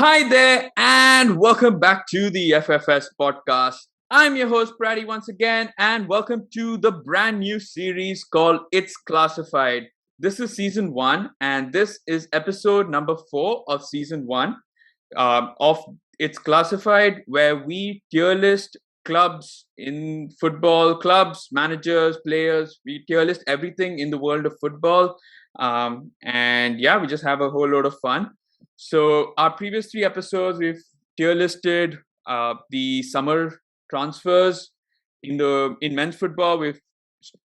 Hi there, and welcome back to the FFS podcast. I'm your host, Praddy, once again, and welcome to the brand new series called It's Classified. This is season one, and this is episode number 4 of season one of It's Classified, where we tier list clubs in football, clubs, managers, players. We tier list everything in the world of football. And yeah, we just have a whole lot of fun. So our previous 3 episodes, we've tier listed the summer transfers in men's football. We've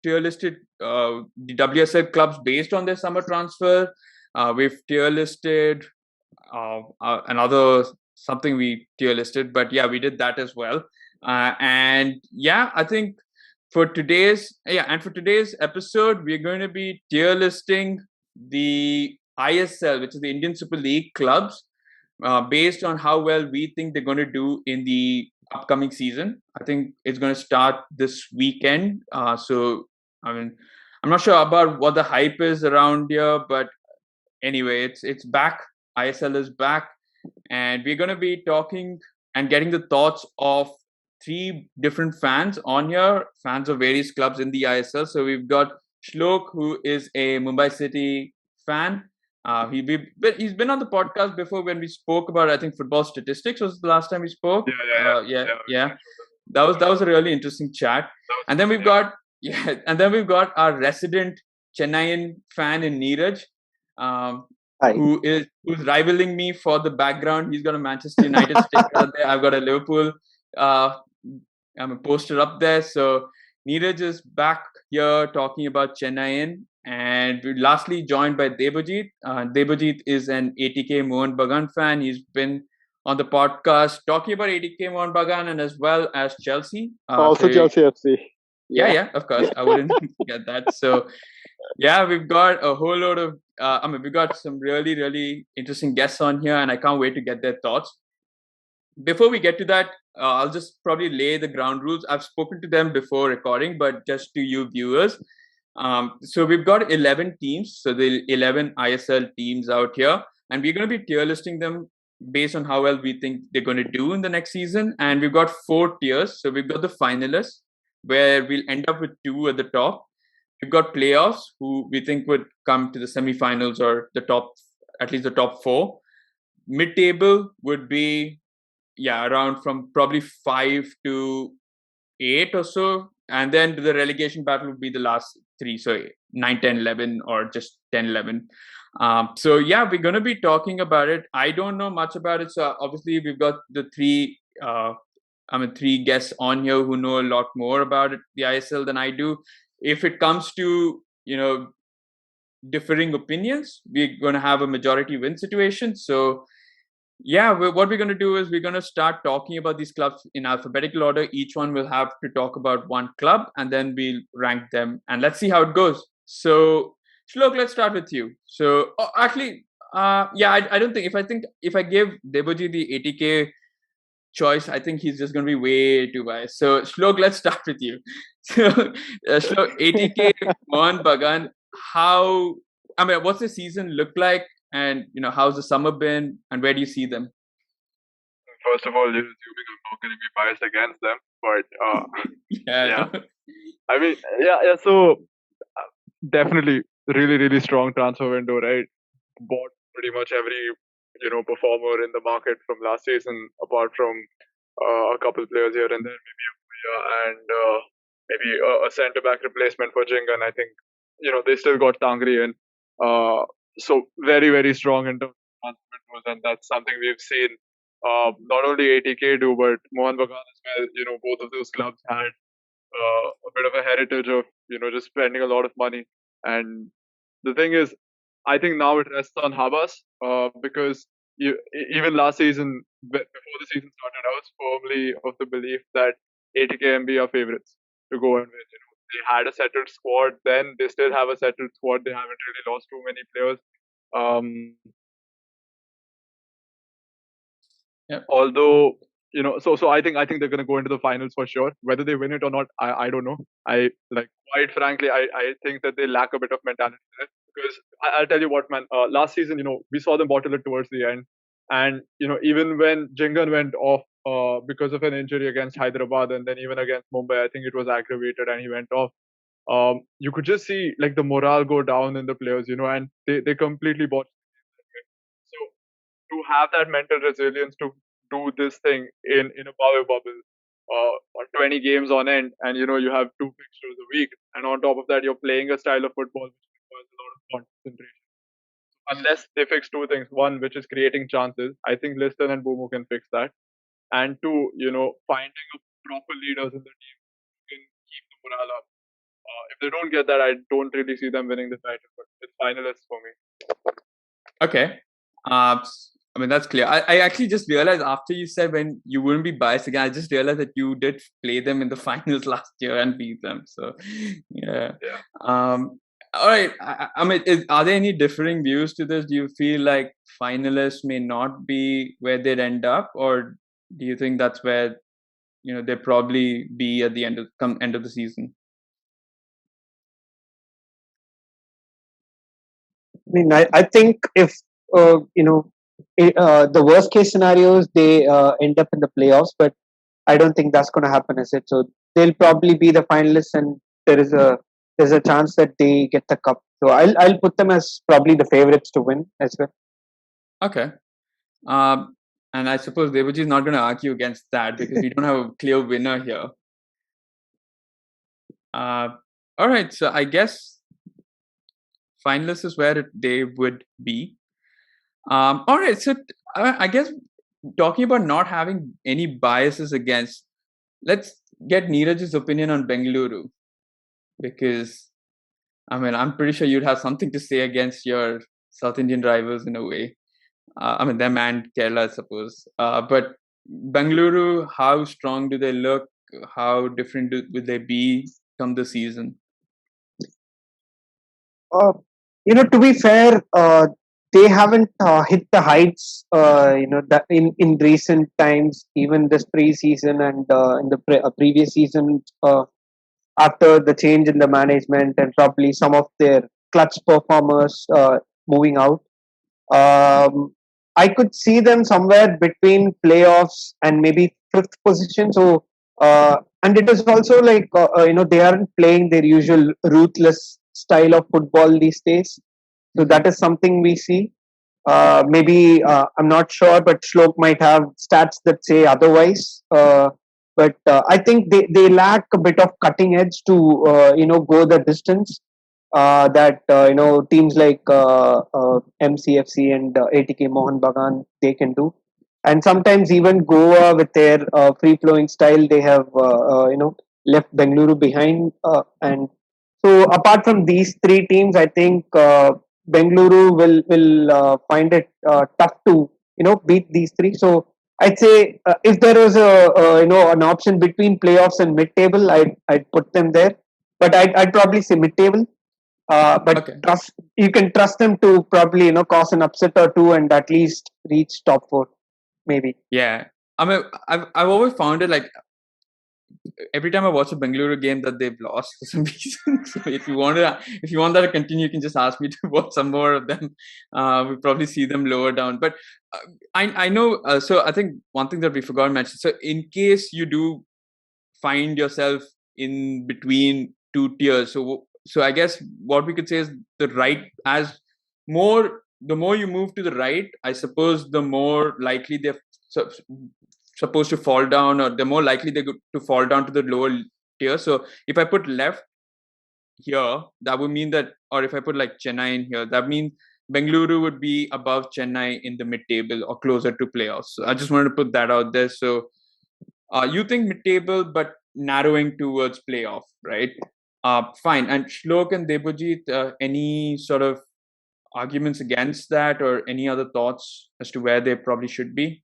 tier listed the WSL clubs based on their summer transfer. We've tier listed another something we tier listed, but yeah, we did that as well. And yeah, I think for today's episode, we're going to be tier listing the ISL, which is the Indian Super League clubs, based on how well we think they're going to do in the upcoming season. I think it's going to start this weekend. So, I mean, I'm not sure about what the hype is around here, but anyway, it's back. ISL is back, and we're going to be talking and getting the thoughts of 3 different fans on here, fans of various clubs in the ISL. So we've got Shlok, who is a Mumbai City fan. He's been on the podcast before when we spoke about, I think, football statistics was the last time we spoke. Yeah. That was a really interesting chat. And then we've got our resident Chennaiyin fan in Neeraj, who's rivaling me for the background. He's got a Manchester United sticker there. I've got a Liverpool I'm a poster up there. So Neeraj is back here talking about Chennaiyin. And we're lastly joined by Debajit. Debajit is an ATK Mohun Bagan fan. He's been on the podcast talking about ATK Mohun Bagan and as well as Chelsea. Also Chelsea FC. Yeah, of course. I wouldn't forget that. So yeah, we've got a whole lot of we've got some really, really interesting guests on here, and I can't wait to get their thoughts. Before we get to that, I'll just probably lay the ground rules. I've spoken to them before recording, but just to you viewers. So we've got 11 teams, so the 11 ISL teams out here, and we're going to be tier listing them based on how well we think they're going to do in the next season. And we've got 4 tiers. So we've got the finalists, where we'll end up with 2 at the top. We've got playoffs, who we think would come to the semi-finals or at least the top 4. Mid-table would be around from probably 5 to 8 or so, and then the relegation battle would be the last 3, so 9, 10, 11, or just 10, 11. So yeah, we're going to be talking about it. I don't know much about it, so obviously we've got the 3 guests on here who know a lot more about it, the ISL, than I do. If it comes to differing opinions, we're going to have a majority win situation. So yeah, what we're going to do is we're going to start talking about these clubs in alphabetical order. Each one will have to talk about one club, and then we'll rank them, and let's see how it goes. So, Shlok, let's start with you. So, I don't think if I give Deboji the ATK choice, I think he's just going to be way too biased. So, Shlok, let's start with you. So, Shlok, ATK Mohun Bagan, what's the season look like? And how's the summer been, and where do you see them? First of all, you're assuming I'm not going to be biased against them, but I mean, So definitely, really, really strong transfer window, right? Bought pretty much every performer in the market from last season, apart from a couple players here and there, maybe a Puya and maybe a centre back replacement for Jingan. I think they still got Tangri in. So very, very strong in terms of transfer windows, and that's something we've seen not only ATK do, but Mohun Bagan as well. Both of those clubs had a bit of a heritage of just spending a lot of money. And the thing is, I think now it rests on Habas because even last season, before the season started, I was firmly of the belief that ATK are favorites to go and win. They had a settled squad then. They still have a settled squad. They haven't really lost too many players. Although so I think they're going to go into the finals for sure. Whether they win it or not, I don't know. Quite frankly, I think that they lack a bit of mentality there, because I'll tell you what, man. Last season, we saw them bottle it towards the end, And even when Jingan went off because of an injury against Hyderabad, and then even against Mumbai, I think it was aggravated and he went off. You could just see like the morale go down in the players, and they completely bought. So to have that mental resilience to do this thing in a power bubble on 20 games on end, and you have two fixtures a week, and on top of that you're playing a style of football which requires a lot of concentration. Unless they fix two things: one, which is creating chances. I think Liston and Bumo can fix that, and two, finding a proper leaders in the team who can keep the morale up. If they don't get that, I don't really see them winning the title, but it's finalists for me. Okay. I mean, that's clear. I actually just realized after you said when you wouldn't be biased again, I just realized that you did play them in the finals last year and beat them. So, yeah. All right. I mean, are there any differing views to this? Do you feel like finalists may not be where they'd end up, or do you think that's where they probably be at the end of the season? I mean, I think if the worst case scenarios they end up in the playoffs, but I don't think that's going to happen, is it? So they'll probably be the finalists, and there's a chance that they get the cup. So I'll put them as probably the favorites to win as well. Okay. And I suppose Devaji is not going to argue against that because we don't have a clear winner here. All right. So I guess finalists is where they would be. All right. So I guess talking about not having any biases against, let's get Neeraj's opinion on Bengaluru, because I mean, I'm pretty sure you'd have something to say against your South Indian rivals in a way. I mean, them and Kerala, I suppose. But Bengaluru, how strong do they look? How different will they be come the season? To be fair, they haven't hit the heights. That in recent times, even this pre-season and in the previous season, after the change in the management and probably some of their clutch performers moving out. I could see them somewhere between playoffs and maybe fifth position. So, and it is also like they aren't playing their usual ruthless style of football these days. So that is something we see. Maybe I'm not sure, but Shlok might have stats that say otherwise. But I think they lack a bit of cutting edge to go the distance that teams like MCFC and ATK Mohun Bagan they can do, and sometimes even Goa with their free flowing style they have left Bengaluru behind, and so apart from these three teams, I think Bengaluru will find it tough to beat these three. So I'd say if there was an option between playoffs and mid table, I'd put them there, but I'd probably say mid table. But Okay. You can trust them to probably cause an upset or two and at least reach top four, maybe. Yeah, I mean, I've always found it like every time I watch a Bengaluru game that they've lost for some reason. So if you want that to continue, you can just ask me to watch some more of them. We'll probably see them lower down. But I know. So I think one thing that we forgot to mention. So in case you do find yourself in between two tiers, so I guess what we could say is the more you move to the right, I suppose the more likely they're supposed to fall down, or they're more likely to fall down to the lower tier. So if I put left here, that would mean that, or if I put like Chennai in here, that means Bengaluru would be above Chennai in the mid-table or closer to playoffs. So I just wanted to put that out there. So you think mid-table, but narrowing towards playoff, right? Fine. And Shlok and Debojit, any sort of arguments against that, or any other thoughts as to where they probably should be?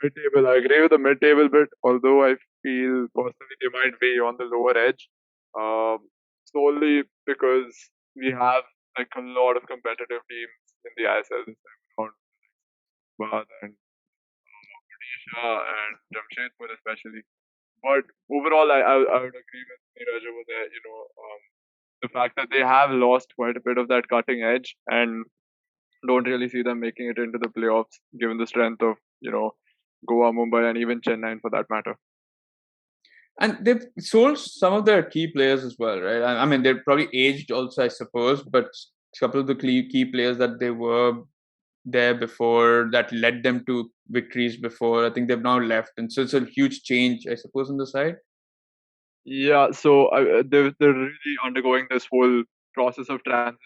Mid-table. I agree with the mid-table bit, although I feel personally they might be on the lower edge, solely because we have like a lot of competitive teams in the ISL this time around, Hyderabad and Odisha and Jamshedpur especially. But overall, I would agree with Neeraj over there. The fact that they have lost quite a bit of that cutting edge, and don't really see them making it into the playoffs, given the strength of Goa, Mumbai, and even Chennai for that matter. And they've sold some of their key players as well, right? I mean, they're probably aged also, I suppose, but a couple of the key players that they were there before that led them to victories before, I think they've now left, and so it's a huge change, I suppose, on the side. Yeah, so they're really undergoing this whole process of transition,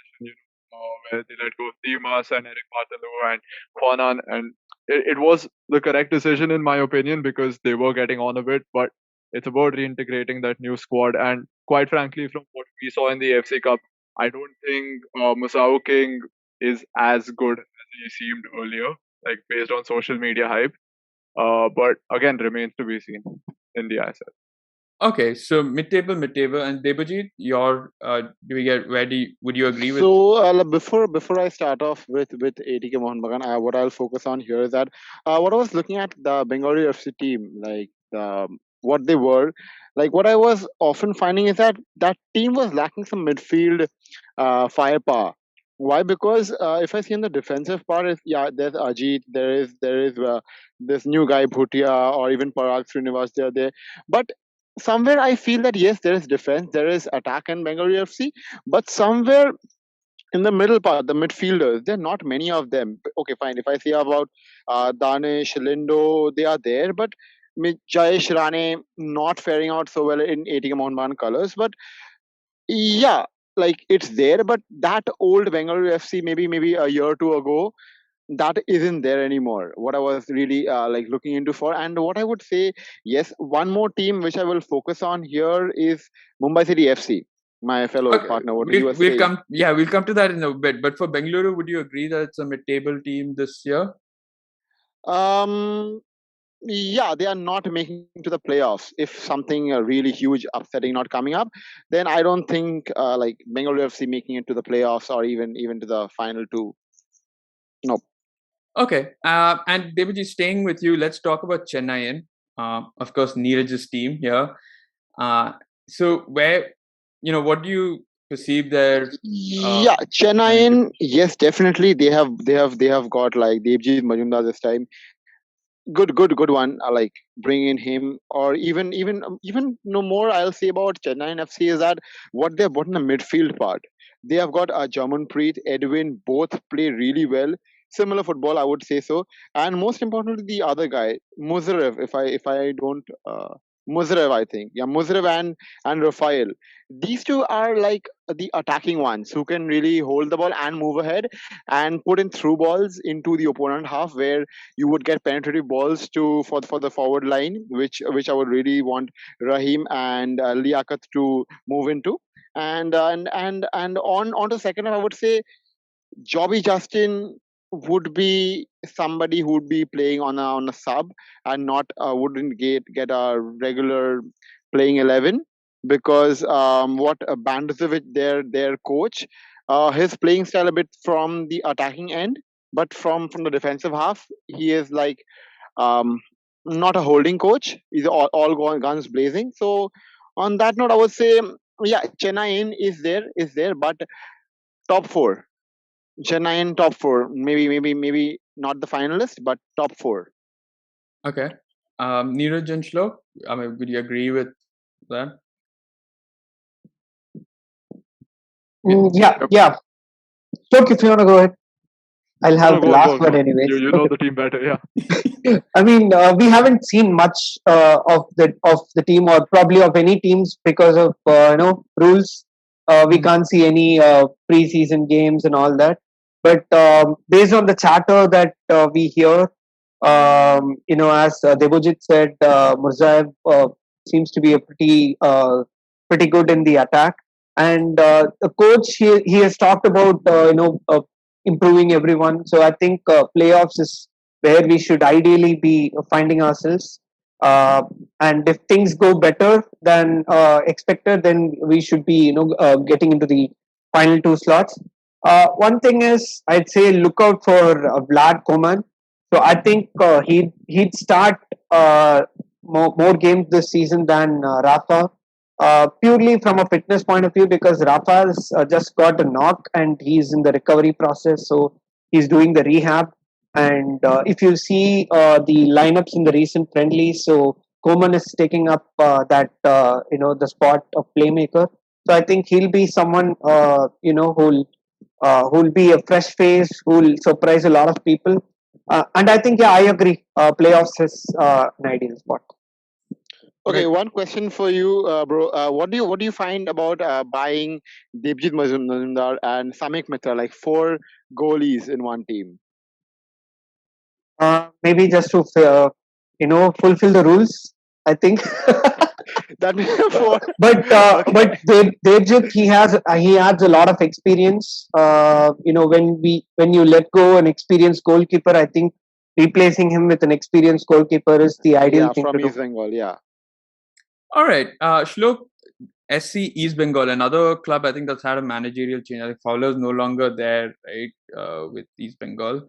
where they let go of Dimas and Eric Bartolo and Juanan, and it was the correct decision in my opinion because they were getting on a bit, but it's about reintegrating that new squad. And quite frankly, from what we saw in the FC Cup, I don't think Musau King is as good as he seemed earlier, like based on social media hype. But again, remains to be seen in the ISL. Okay, so mid-table, and Debajit, would you agree with? So before I start off with ATK Mohun Bagan, what I'll focus on here is that what I was looking at the Bengaluru FC team, like what they were, like what I was often finding is that team was lacking some midfield firepower. Why? Because if I see in the defensive part, there's Ajit, there is this new guy Bhutia, or even Parag Srinivas, they're there, but somewhere I feel that yes, there is defense, there is attack in Bengaluru FC, but somewhere in the middle part, the midfielders, there are not many of them. Okay, fine. If I say about Danish, Lindo, they are there, but Jayesh Rane not faring out so well in ATK Mohun Bagan colours. But yeah, like it's there, but that old Bengaluru FC, maybe a year or two ago, that isn't there anymore. What I was really like looking into for, and what I would say, yes, one more team which I will focus on here is Mumbai City FC. My fellow partner, what you were saying. We'll come to that in a bit. But for Bengaluru, would you agree that it's a mid-table team this year? Yeah, they are not making to the playoffs. If something really huge, upsetting not coming up, then I don't think like Bengaluru FC making it to the playoffs or even to the final two. Nope. Okay, and Devaji, staying with you, let's talk about Chennaiyin. Of course, Neeraj's team here. So what do you perceive there? Yeah, Chennaiyin, yes, definitely. They have got like Devjit Majumdar this time. Good one. Like bringing him, or even no more. I'll say about Chennaiyin FC is that what they've got in the midfield part. They have got Jamanpreet, Edwin, both play really well. Similar football, I would say so. And most importantly, the other guy, Muzarev. If I don't, Muzarev, I think, yeah, Muzarev and Rafael. These two are like the attacking ones who can really hold the ball and move ahead and put in through balls into the opponent half, where you would get penetrative balls for the forward line, which I would really want Rahim and Liaquat to move into. And on to second half, I would say Jobby Justin would be somebody who would be playing on a sub and not wouldn't get a regular playing 11, because what Bandozovic, their coach, his playing style a bit from the attacking end, but from the defensive half, he is like not a holding coach. He's all guns blazing. So on that note, I would say yeah, Chennaiyin is there, but top four. Chennaiyin top four, maybe not the finalist, but top four. Okay, Neeraj and Shlok, I mean, would you agree with that? Yeah. Shlok, if you want to go ahead, I'll have the last word anyway. You know the team better, yeah. I mean, we haven't seen much of the team, or probably of any teams, because of rules. We can't see any pre-season games and all that. But based on the chatter that we hear, as Debojit said, Murzaev seems to be a pretty good in the attack, and the coach he has talked about improving everyone. So I think playoffs is where we should ideally be finding ourselves. And if things go better than expected, then we should be getting into the final two slots. One thing is, I'd say look out for Vlad Koman. So I think he'd start more games this season than Rafa, purely from a fitness point of view, because Rafa's just got a knock and he's in the recovery process. So he's doing the rehab. And if you see the lineups in the recent friendlies, so Koeman is taking up the spot of playmaker. So I think he'll be someone who'll be a fresh face, who'll surprise a lot of people. And I think, I agree. Playoffs is an ideal spot. Okay, one question for you, bro. What do you find about buying Debjit Majumdar and Samik Mitra, like 4 goalies in one team? Maybe just to fulfill the rules, I think. That but Debjit, he adds a lot of experience. When you let go an experienced goalkeeper, I think replacing him with an experienced goalkeeper is the ideal thing from to East Bengal, yeah. All right, Shlok, SC East Bengal, another club I think that's had a managerial change. I think Fowler's no longer there, right, with East Bengal.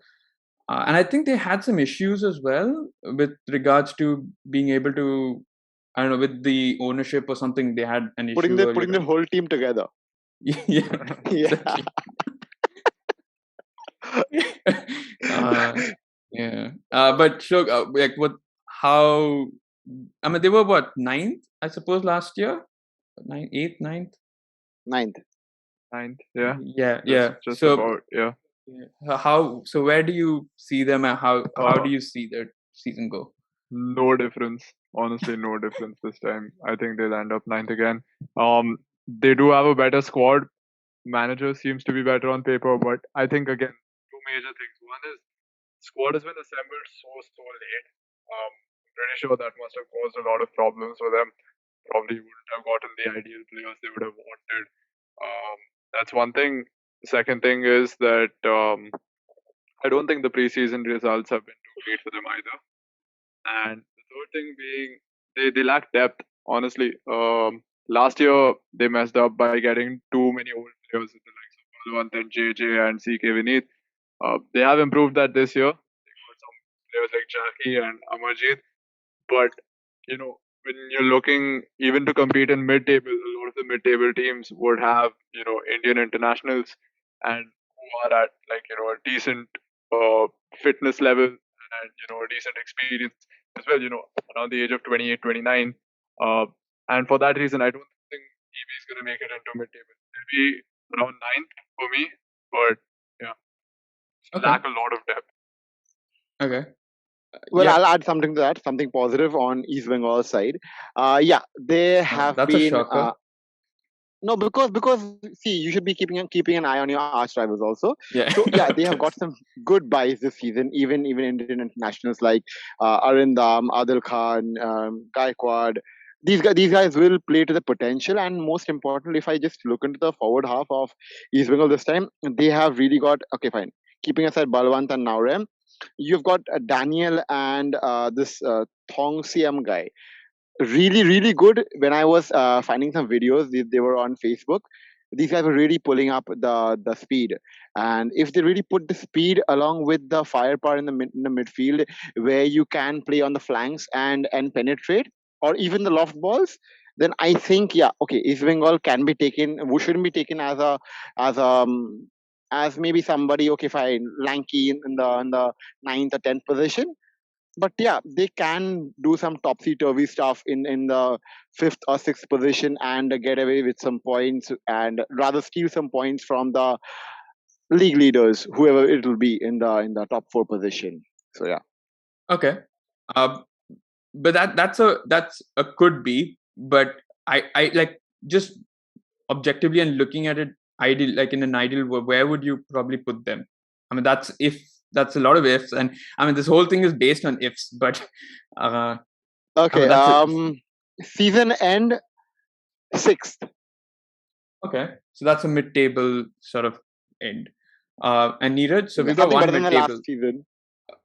And I think they had some issues as well with regards to being able to, I don't know, with the ownership or something. They had an issue. Putting the whole team together. Yeah. Yeah. But Shlok, how? I mean, they were what, 9th, I suppose, last year? 8th, 9th? 9th, yeah. Yeah. Just so, about, yeah. So where do you see them and how do you see their season go? No difference. Honestly, no difference this time. I think they'll end up 9th again. They do have a better squad. Manager seems to be better on paper, but I think, again, 2 major things. One is squad has been assembled so late. Pretty sure that must have caused a lot of problems for them. Probably wouldn't have gotten the ideal players they would have wanted. That's one thing. Second thing is that I don't think the preseason results have been too great for them either. And the third thing being they lack depth, honestly. Last year they messed up by getting too many old players with the likes of Balwant and JJ and CK Vineet. They have improved that this year. They got some players like Jackie and Amarjeet. But, when you're looking even to compete in mid-table, a lot of the mid-table teams would have, Indian internationals and who are at a decent fitness level and, a decent experience as well, around the age of 28, 29. And for that reason, I don't think EB is going to make it into mid-table. They'll be around 9th for me, but yeah, lack a lot of depth. Okay. Well, I'll add something to that, something positive on East Bengal side. They have that's been. A shocker. No, because see, you should be keeping an eye on your arch rivals also. Yeah. So they have got some good buys this season. Even Indian internationals like Arindam, Adil Khan, Gaikwad. These guys will play to the potential, and most importantly, if I just look into the forward half of East Bengal this time, they have really got fine. Keeping aside Balwant and Naurem, you've got Daniel and this Thong Siam guy. Really good. When I was finding some videos, they were on Facebook. These guys were really pulling up the speed, and if they really put the speed along with the firepower in the midfield, where you can play on the flanks and penetrate, or even the loft balls, then I think East Bengal can be taken. Shouldn't be taken as maybe somebody fine, lanky in the 9th or 10th position. But they can do some topsy-turvy stuff in the 5th or 6th position and get away with some points, and rather steal some points from the league leaders, whoever it will be in the top 4 position. So Okay. But that's a could be, but I like just objectively and looking at it in an ideal world, where would you probably put them? I mean, that's a lot of ifs, and I mean this whole thing is based on ifs, but season end 6th. Okay, so that's a mid-table sort of end. And Neeraj, so we've got one mid-table.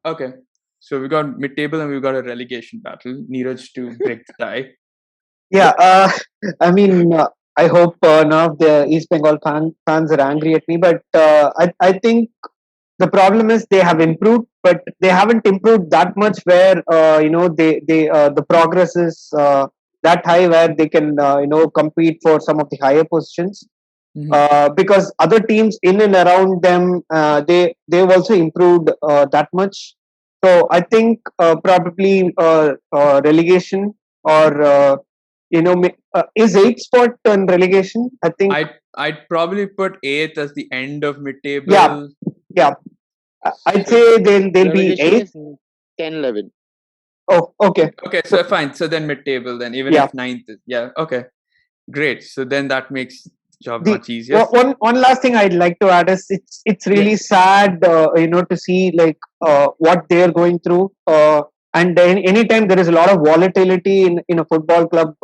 Okay, so we've got mid-table and we've got a relegation battle. Neeraj to break the tie. Yeah, I mean, I hope none of the East Bengal fans are angry at me, but I think the problem is they have improved, but they haven't improved that much where the progress is that high where they can compete for some of the higher positions. because other teams in and around them, they've also improved that much. So I think probably relegation or is 8th spot on relegation? I think I'd probably put 8th as the end of mid-table. Yeah. I'd say they'll be 8th. 10-11. Oh, okay. Okay, so fine. So then mid-table, then even if 9th, okay, great. So then that makes job much easier. One last thing I'd like to add is it's really sad, to see like what they're going through. And then anytime there is a lot of volatility in a football club,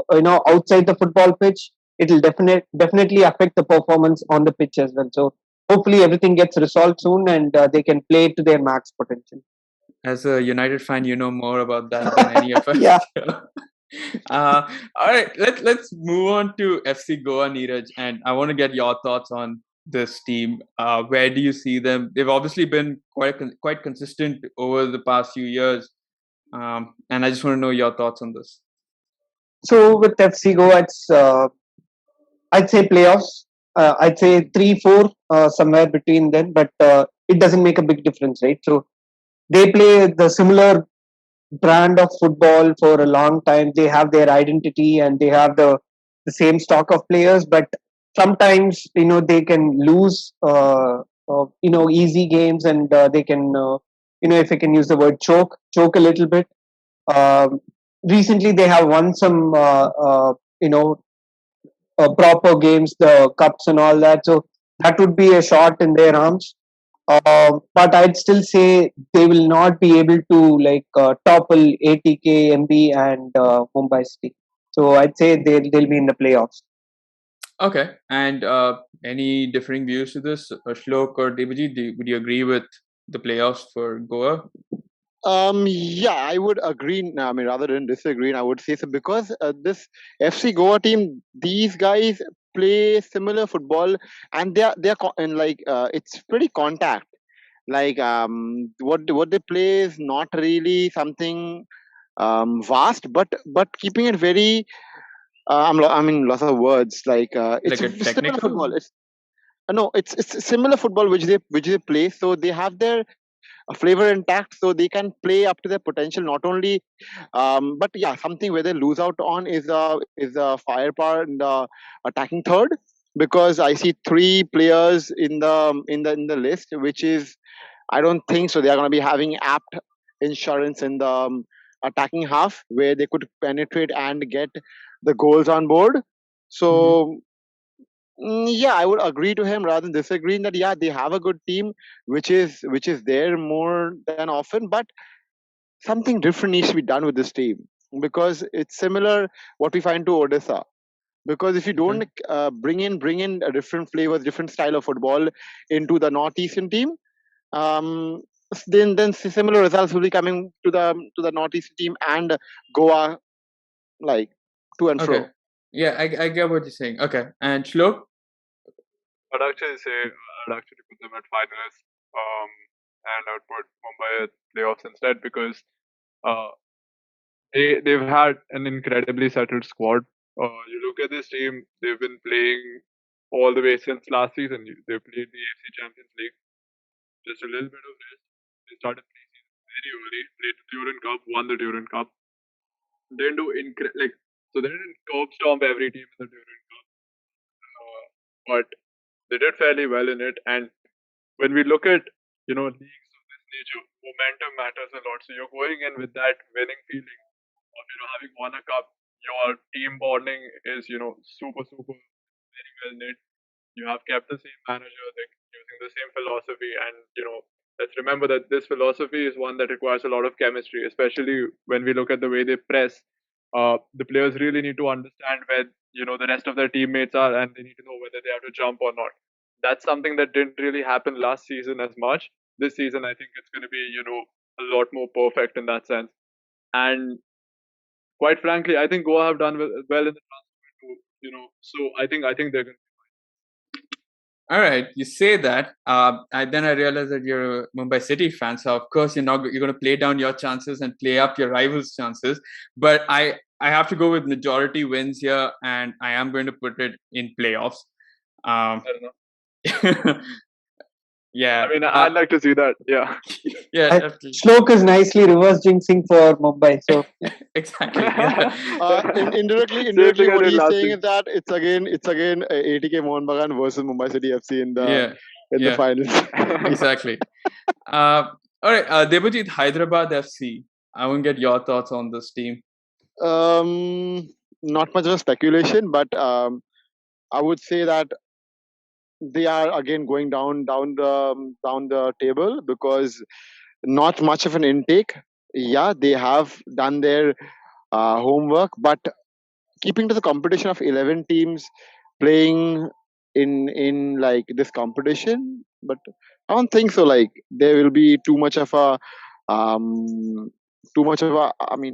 outside the football pitch, it will definitely affect the performance on the pitch as well. So hopefully everything gets resolved soon and they can play to their max potential. As a United fan, you know more about that than any of us. Yeah. All right, let's move on to FC Goa, Neeraj, and I want to get your thoughts on this team. Where do you see them? They've obviously been quite consistent over the past few years, and I just want to know your thoughts on this. So with FC Goa, it's I'd say playoffs. I'd say 3-4 somewhere between them, but it doesn't make a big difference, right? So they play the similar brand of football for a long time. They have their identity and they have the same stock of players, but sometimes they can lose easy games and they can if I can use the word choke a little bit. Recently they have won some proper games, the cups and all that, so that would be a shot in their arms. But I'd still say they will not be able to topple ATK, MB, and Mumbai City. So I'd say they'll be in the playoffs. Okay, and any differing views to this, Shlok or Devajit? Would you agree with the playoffs for Goa? Yeah, I would agree. I mean, rather than disagree, I would say so because this FC Goa team, these guys play similar football, and they're it's pretty contact. Like what they play is not really something vast, but keeping it very. Lots of words like it's like a similar technical football. It's similar football which they play. So they have their flavor intact, so they can play up to their potential. Not only, but yeah, something where they lose out on is the firepower in the attacking third, because I see 3 players in the list, which is I don't think so. They are going to be having apt insurance in the attacking half where they could penetrate and get the goals on board. So. Yeah, I would agree to him rather than disagreeing that they have a good team, which is there more than often, but something different needs to be done with this team because it's similar what we find to Odisha. Because if you don't bring in a different flavors, different style of football into the northeastern team, then similar results will be coming to the northeastern team and Goa, like to and fro. Yeah, I get what you're saying. Okay, and Shlok? I'd actually put them at finalists, and I'd put Mumbai at playoffs instead because they've had an incredibly settled squad. You look at this team; they've been playing all the way since last season. They played the AFC Champions League, just a little bit of rest. They started pre-season very early, played the Duran Cup, won the Duran Cup. They didn't do so they didn't curb stomp every team in the Duran Cup, but they did fairly well in it. And when we look at leagues of this nature, momentum matters a lot. So you're going in with that winning feeling of having won a cup. Your team bonding is super very well knit. You have kept the same manager, using the same philosophy, and let's remember that this philosophy is one that requires a lot of chemistry, especially when we look at the way they press. The players really need to understand where the rest of their teammates are, and they need to know whether they have to jump or not. That's something that didn't really happen last season as much. This season, I think it's going to be a lot more perfect in that sense. And quite frankly, I think Goa have done well in the transfer window. So I think they're going to. All right, you say that. Then I realize that you're a Mumbai City fan, so of course you're going to play down your chances and play up your rivals' chances. But I have to go with majority wins here, and I am going to put it in playoffs. I don't know. Yeah. I mean, I'd like to see that. Yeah. Yeah, definitely. Shlok is nicely reverse jinxing for Mumbai. So exactly. Yeah. Indirectly, what he's saying is that it's again ATK Mohun Bagan versus Mumbai City FC in the finals. Exactly. All right, Debajit, Hyderabad FC. I want to get your thoughts on this team. Not much of a speculation, but I would say that they are again going down the table because not much of an intake. Yeah, they have done their homework, but keeping to the competition of 11 teams playing in like this competition, but I don't think so. Like there will be too much of a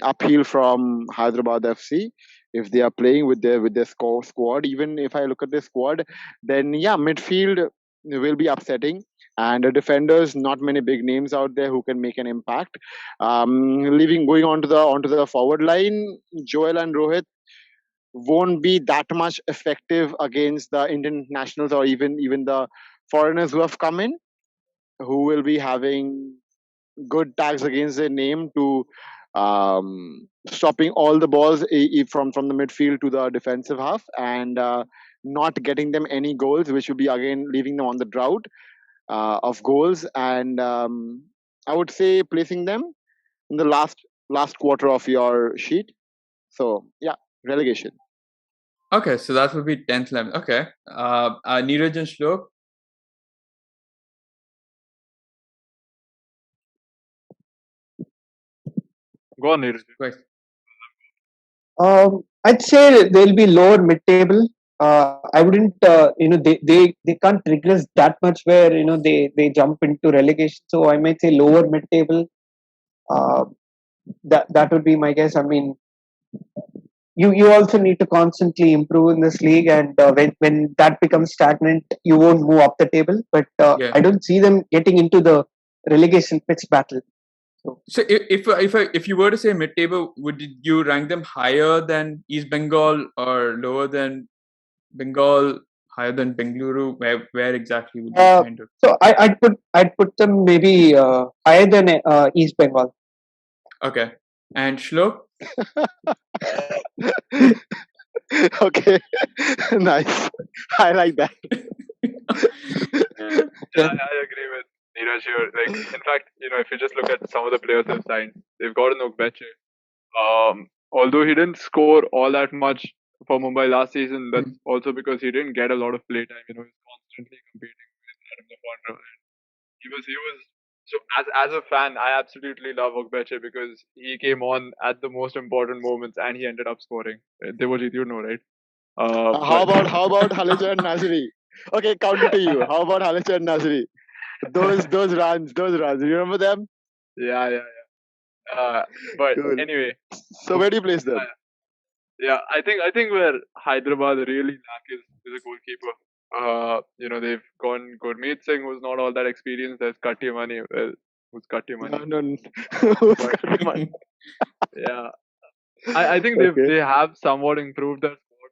uphill from Hyderabad FC if they are playing with their squad. Even if I look at their squad, then yeah, midfield will be upsetting. And the defenders, not many big names out there who can make an impact. Going onto the forward line, Joel and Rohit won't be that much effective against the Indian nationals or even the foreigners who have come in, who will be having good tags against their name to stopping all the balls from the midfield to the defensive half and not getting them any goals, which will be again leaving them on the drought of goals. And I would say placing them in the last quarter of your sheet. So yeah, relegation. Okay, so that would be 10th, 11th. Okay. Neeraj and Shlok? Go on, Neeraj. Right. I'd say they'll be lower mid-table. I wouldn't, they can't regress that much where they jump into relegation. So I might say lower mid-table. That would be my guess. I mean, you also need to constantly improve in this league, and when that becomes stagnant, you won't move up the table. But I don't see them getting into the relegation pitch battle. So if you were to say mid-table, would you rank them higher than East Bengal or lower than Bengal, higher than Bengaluru? Where exactly would you kind of? So I'd put them maybe higher than East Bengal. Okay, and Shlok? Okay, nice. I like that. I agree with Neeraj here. Like, in fact, if you just look at some of the players they've signed, they've got an Ogbeche. Although he didn't score all that much for Mumbai last season, that's also because he didn't get a lot of play time. He was constantly competing with Adam Lafondra. He was so as a fan, I absolutely love Ogbeche because he came on at the most important moments and he ended up scoring. Devojit, you know, right? How about Halicha and Nasri? Okay, counter to you. How about Halicha and Nasri? Those runs. You remember them? Yeah. But cool. Anyway. So where do you place them? Yeah, I think where Hyderabad really lack is a goalkeeper. They've gone Gurmeet Singh, who's not all that experienced. There's Katti Mani. Who's Katti Mani? No. Who's Katti Mani? Yeah. I think they have somewhat improved their squad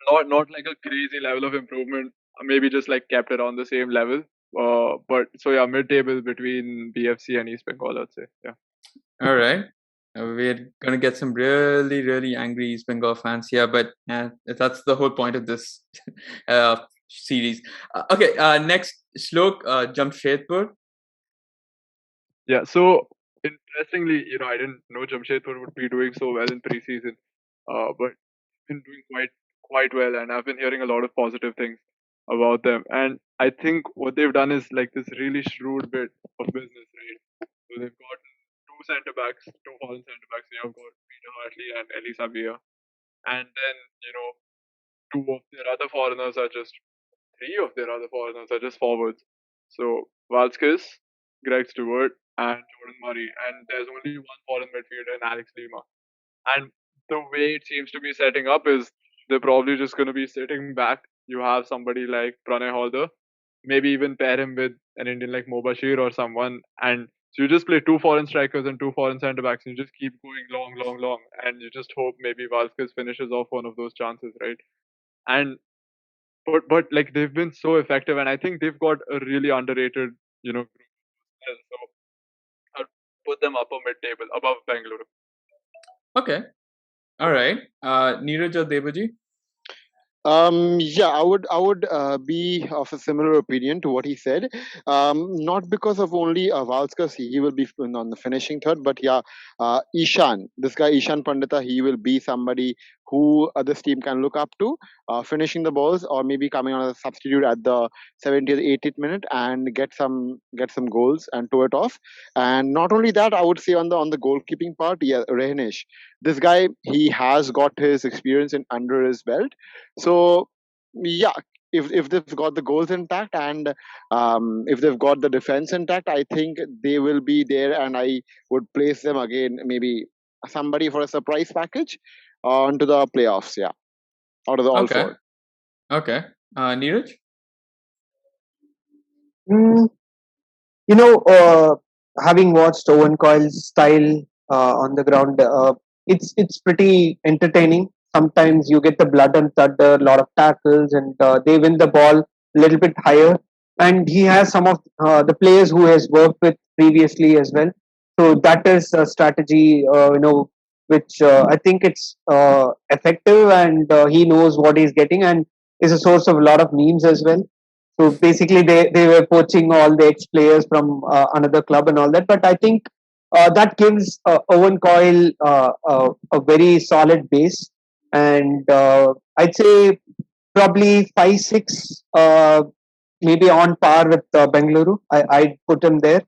though. Not like a crazy level of improvement. Maybe just like kept it on the same level. But so yeah, mid-table between BFC and East Bengal, I'd say. Yeah. All right. We're gonna get some really, really angry East Bengal fans here, but that's the whole point of this series. Okay. Next, Shlok, Jamshedpur. Yeah. So interestingly, I didn't know Jamshedpur would be doing so well in pre-season, but been doing quite well, and I've been hearing a lot of positive things about them. And I think what they've done is like this really shrewd bit of business, right? So they've got two foreign centre backs. They have got Peter Hartley and Elisa Villa, and then three of their other foreigners are just forwards. So Valskis, Greg Stewart, and Jordan Murray, and there's only one foreign midfielder in Alex Lima. And the way it seems to be setting up is they're probably just going to be sitting back. You have somebody like Pranay Halder, maybe even pair him with an Indian like Mobashir or someone, and so you just play two foreign strikers and two foreign centre backs, and you just keep going long, and you just hope maybe Valskis finishes off one of those chances, right? And but like they've been so effective, and I think they've got a really underrated, group. So I'd put them upper mid-table, above Bengaluru. Okay. All right. Neeraj or Debaji? Yeah, I would be of a similar opinion to what he said. Not because of only Valskar, he will be on the finishing third, but yeah, Ishan, this guy Ishan Pandita, he will be somebody who this team can look up to, finishing the balls or maybe coming on as a substitute at the 70th, 80th minute and get some goals and tow it off. And not only that, I would say on the goalkeeping part, yeah, Rehnish, this guy, he has got his experience under his belt. So yeah, if they've got the goals intact and if they've got the defense intact, I think they will be there, and I would place them again, maybe somebody for a surprise package onto the playoffs. Yeah, out of the all four. Okay. Neeraj? Having watched Owen Coyle's style on the ground, it's pretty entertaining. Sometimes you get the blood and thunder, a lot of tackles, and they win the ball a little bit higher. And he has some of the players who has worked with previously as well. So that is a strategy, which I think it's effective, and he knows what he's getting, and is a source of a lot of memes as well. So basically, they were poaching all the ex players from another club and all that. But I think that gives Owen Coyle a very solid base, and I'd say probably 5-6, maybe on par with Bengaluru. I'd put him there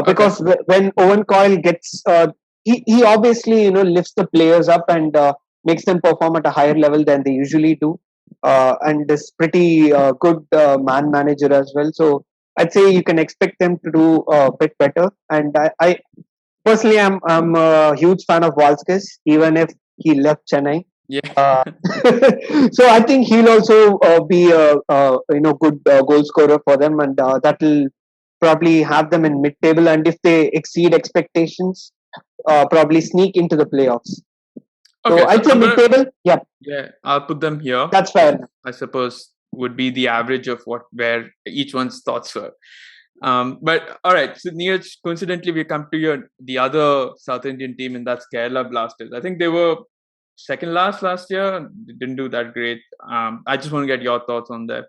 because when Owen Coyle gets, he obviously lifts the players up and makes them perform at a higher level than they usually do. And is pretty good man manager as well. So I'd say you can expect them to do a bit better. And I personally, I'm a huge fan of Valskis, even if he left Chennai. Yeah. So I think he'll also be a good goal scorer for them, and that will probably have them in mid-table. And if they exceed expectations, probably sneak into the playoffs. Okay, so I'd say mid-table. Yeah. Yeah, I'll put them here. That's fair. I suppose would be the average of where each one's thoughts were. But all right, so Neeraj, coincidentally, we come to the other South Indian team, and that's Kerala Blasters. I think they were second last year. They didn't do that great. I just want to get your thoughts on that.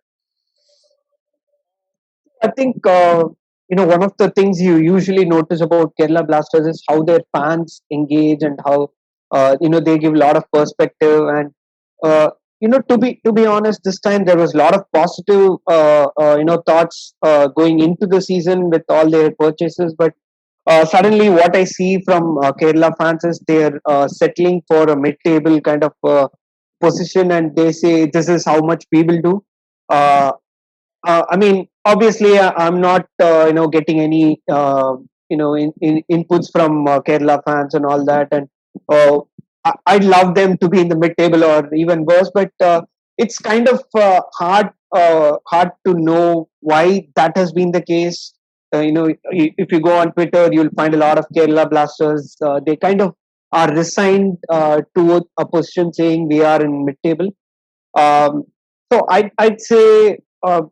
I think one of the things you usually notice about Kerala Blasters is how their fans engage and how they give a lot of perspective. And to be honest, this time there was a lot of positive thoughts going into the season with all their purchases. But suddenly, what I see from Kerala fans is they're settling for a mid-table kind of position, and they say this is how much we will do. I mean, obviously, I'm not, getting any, inputs from Kerala fans and all that. And I'd love them to be in the mid-table or even worse. But it's kind of hard to know why that has been the case. If you go on Twitter, you'll find a lot of Kerala Blasters. They kind of are resigned to a position saying we are in mid-table. So I'd say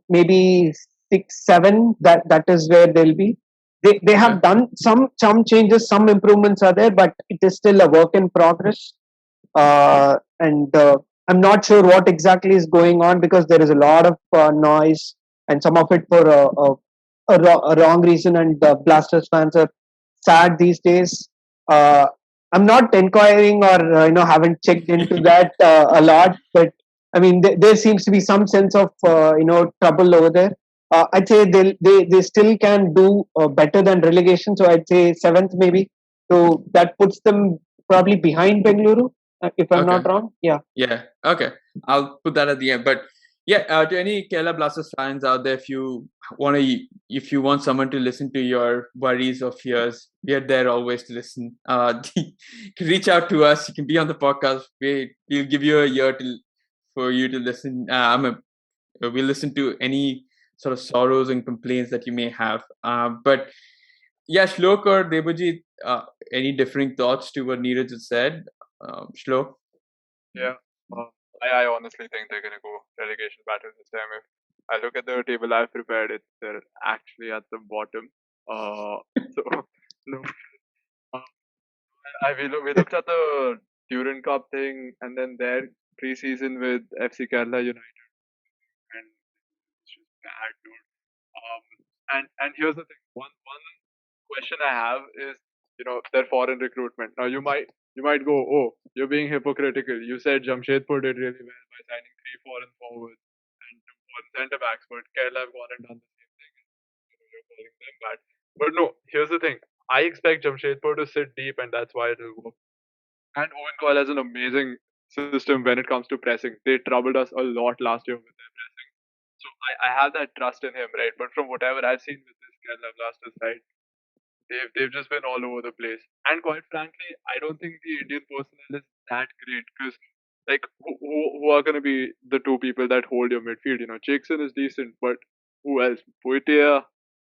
maybe 6-7. That is where they'll be. They have done some changes, some improvements are there, but it is still a work in progress. And I'm not sure what exactly is going on because there is a lot of noise, and some of it for a wrong reason. And Blasters fans are sad these days. I'm not inquiring or haven't checked into that a lot, but I mean, there seems to be some sense of trouble over there. I'd say they still can do better than relegation. So I'd say 7th maybe. So that puts them probably behind Bengaluru, if I'm not wrong. Yeah. Yeah. Okay. I'll put that at the end. But yeah, to any Kerala Blasters fans out there, if you want someone to listen to your worries or fears, we are there always to listen. You can reach out to us. You can be on the podcast. We'll give you a year for you to listen. We'll listen to any sort of sorrows and complaints that you may have. But yeah, Shlok or Debajit, any differing thoughts to what Neeraj had said? Shlok? Yeah, I honestly think they're gonna go relegation battle this time. If I look at the table I've prepared, they're actually at the bottom. So no, we looked at the Duran Cup thing, and then their pre-season with FC Kerala United, and it's just bad, dude. And here's the thing. One question I have is, their foreign recruitment. Now you might go, oh, you're being hypocritical. You said Jamshedpur did really well by signing 3 foreign forwards and 2 foreign centre backs, but Kerala have gone and done the same thing. You're calling them bad. But no, here's the thing. I expect Jamshedpur to sit deep, and that's why it will work. And Owen Coyle has an amazing system when it comes to pressing. They troubled us a lot last year with their pressing. So I have that trust in him, right? But from whatever I've seen with this Kerala Blasters side, they've just been all over the place. And quite frankly, I don't think the Indian personnel is that great because like who are gonna be the 2 people that hold your midfield? Jackson is decent, but who else? Poitia,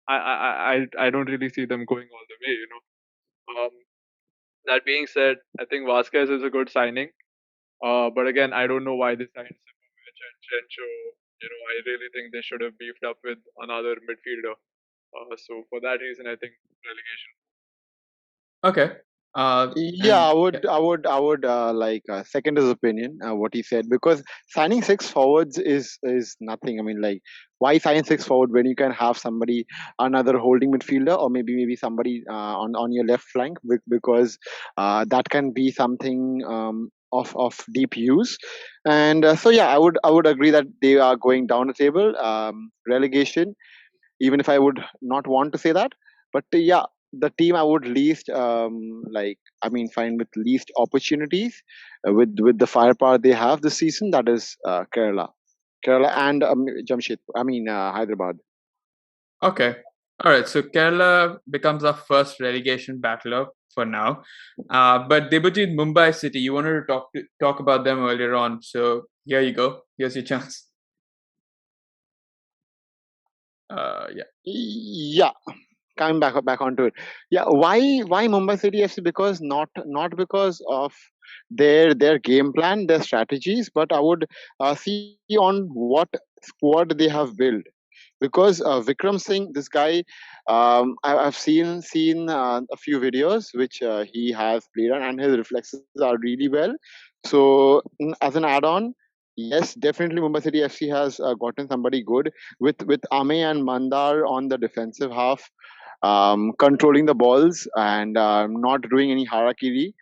I don't really see them going all the way. That being said, I think Vasquez is a good signing. But again, I don't know why they signed Simovic and Chencho. I really think they should have beefed up with another midfielder. So for that reason, I think relegation. Okay. Yeah, I would like second his opinion. What he said, because signing 6 forwards is nothing. I mean, like, why sign 6 forward when you can have somebody, another holding midfielder, or maybe somebody on your left flank, because that can be something of deep use. And so yeah, I would agree that they are going down the table, relegation. Even if I would not want to say that, but yeah, the team I would least find with least opportunities, with the firepower they have this season, that is Kerala and Jamshedpur. Hyderabad. Okay. All right. So Kerala becomes our first relegation battler for now. But Debajit, Mumbai City, you wanted to talk about them earlier on. So here you go. Here's your chance. Yeah. Yeah. Coming back onto it. Yeah. Why Mumbai City FC? Because not because of their game plan, their strategies, but I would see on what squad they have built. Because Vikram Singh, this guy, I've seen a few videos which he has played on, and his reflexes are really well. So as an add-on, yes, definitely Mumbai City FC has gotten somebody good with Ame and Mandar on the defensive half, controlling the balls and not doing any harakiri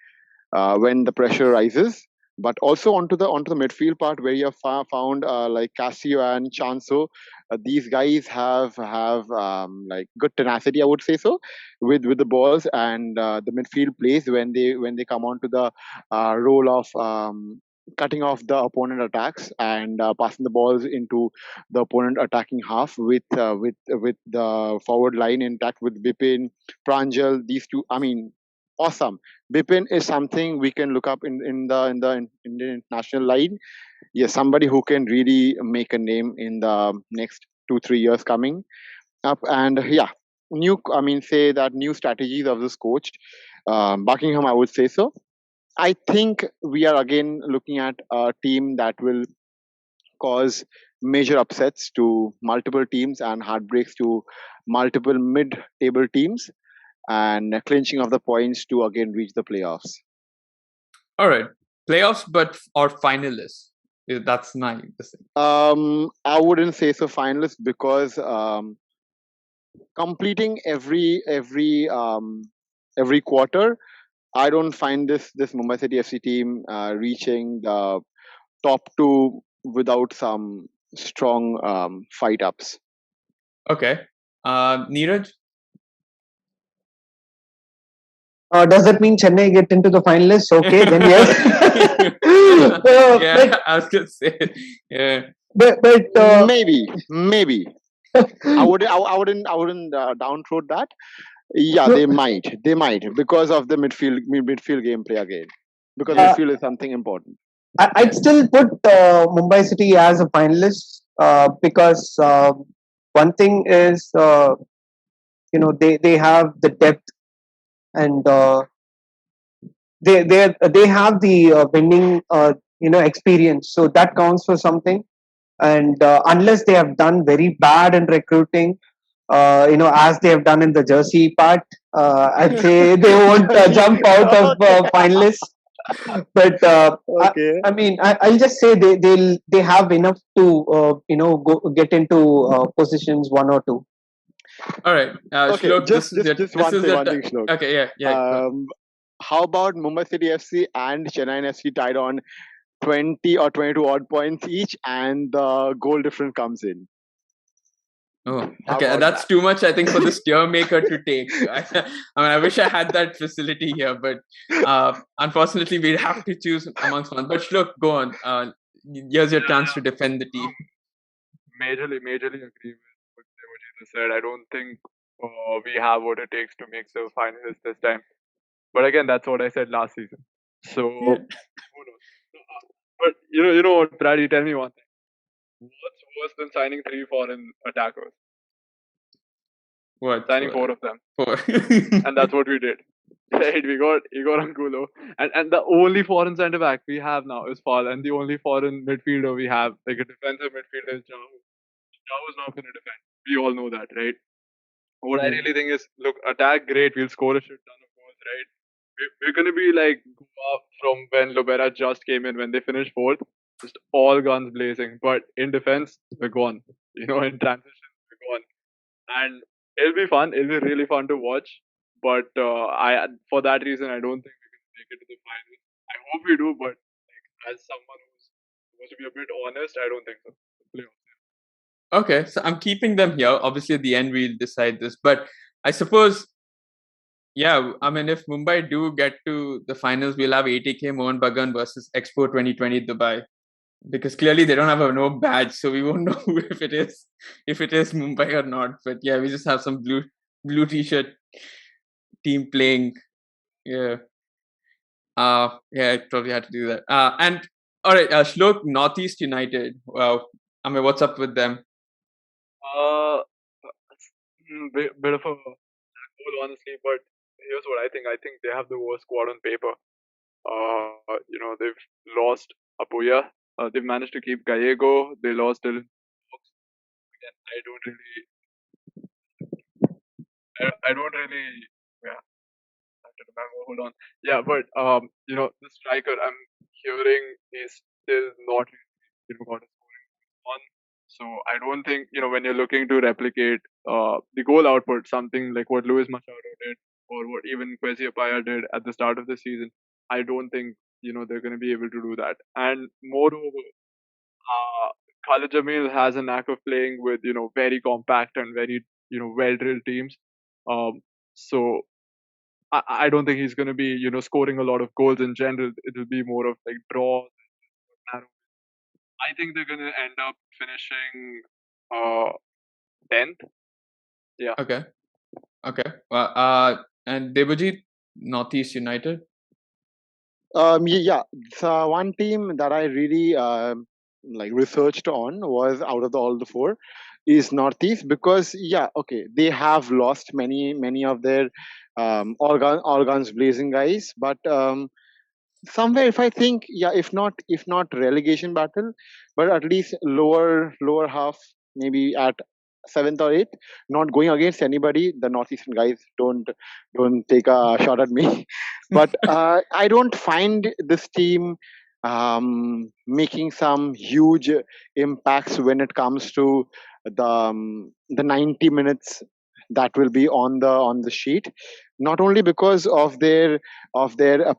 when the pressure rises. But also onto the midfield part, where you have found like Casio and Chanso. These guys have like good tenacity, I would say so, with the balls, and the midfield plays when they come onto the role of cutting off the opponent attacks and passing the balls into the opponent attacking half with the forward line intact with Bipin, Pranjal. These two, awesome. Bipin is something we can look up in the Indian international line. Yes, somebody who can really make a name in the next 2-3 years coming up. And yeah, say that new strategies of this coach, Buckingham, I would say so. I think we are again looking at a team that will cause major upsets to multiple teams and heartbreaks to multiple mid-table teams, and clinching of the points to again reach the playoffs. All right, playoffs, or finalists. That's nice. I wouldn't say so finalists, because completing every quarter, I don't find this Mumbai City FC team reaching the top 2 without some strong fight ups. Okay, Neeraj. Does that mean Chennai get into the finalists? Okay, then yes. Yeah, I was gonna say, yeah. But maybe. I wouldn't downthrow that. Yeah, they might because of the midfield gameplay again. Because midfield is something important. I'd still put Mumbai City as a finalist because one thing is they have the depth, and they have the winning experience. So that counts for something. And unless they have done very bad in recruiting, as they have done in the jersey part, I'd say they won't jump out of finalists. But Okay. I'll just say they have enough to get into positions 1 or 2. All right, Okay, Shlok, just this just is one thing, the one thing, Shlok. okay, yeah. How about Mumbai City FC and Chennaiyin FC tied on 20 or 22 odd points each, and the goal difference comes in? Oh, How okay. about That's that? too much, I think, for the steer maker to take. I wish I had that facility here, but unfortunately, we'd have to choose amongst one. But look, go on. Here's your chance to defend the team. Majorly agree with what you said. I don't think we have what it takes to make the finals this time. But again, that's what I said last season. So who knows? But you know what, Brady? Tell me one thing. What's worse than signing 3 foreign attackers? What? Signing 4 of them. 4. And that's what we did. Right, we got Angulo, and the only foreign centre back we have now is Fall, and the only foreign midfielder we have, like a defensive midfielder, is Jahu. Jahu is not going to defend. We all know that, right? What I really think is, look, attack great, we'll score a shit ton of goals, right? We're going to be like Goa from when Lobera just came in, when they finished 4th, just all guns blazing. But in defense, we're gone. In transition, we're gone. And it'll be fun. It'll be really fun to watch. But for that reason, I don't think we can make it to the final. I hope we do, but as someone who's supposed to be a bit honest, I don't think so. Okay, so I'm keeping them here. Obviously, at the end, we'll decide this. But I suppose, yeah, if Mumbai do get to the finals, we'll have ATK Mohun Bagan versus Expo 2020 Dubai. Because clearly they don't have a no badge, so we won't know if it is Mumbai or not. But yeah, we just have some blue t-shirt team playing. Yeah. I probably had to do that. And all right, Shlok, Northeast United. Wow. What's up with them? Bit of a goal, honestly, but here's what I think. I think they have the worst squad on paper. They've lost Apuya. They've managed to keep Gallego. They lost Dylan. Again, I don't really. Yeah, I have to remember. Hold on. Yeah, but the striker, I'm hearing is still not got a scoring on. So I don't think when you're looking to replicate the goal output, something like what Luis Machado did or what even Kwesi Apaya did at the start of the season, I don't think they're going to be able to do that. And moreover, Khalid Jamil has a knack of playing with very compact and very well drilled teams. So I don't think he's going to be scoring a lot of goals in general. It'll be more of like draws. I think they're going to end up finishing 10th. Yeah. Okay. Well, and Debajit, Northeast United. Yeah. So one team that I really researched on was out of all the 4 is Northeast, because they have lost many of their all guns blazing guys, but somewhere, if I think, if not relegation battle, but at least lower half, maybe at 7th or 8th, not going against anybody. The Northeastern guys don't take a shot at me, but I don't find this team making some huge impacts when it comes to the 90 minutes that will be on the sheet, not only because of their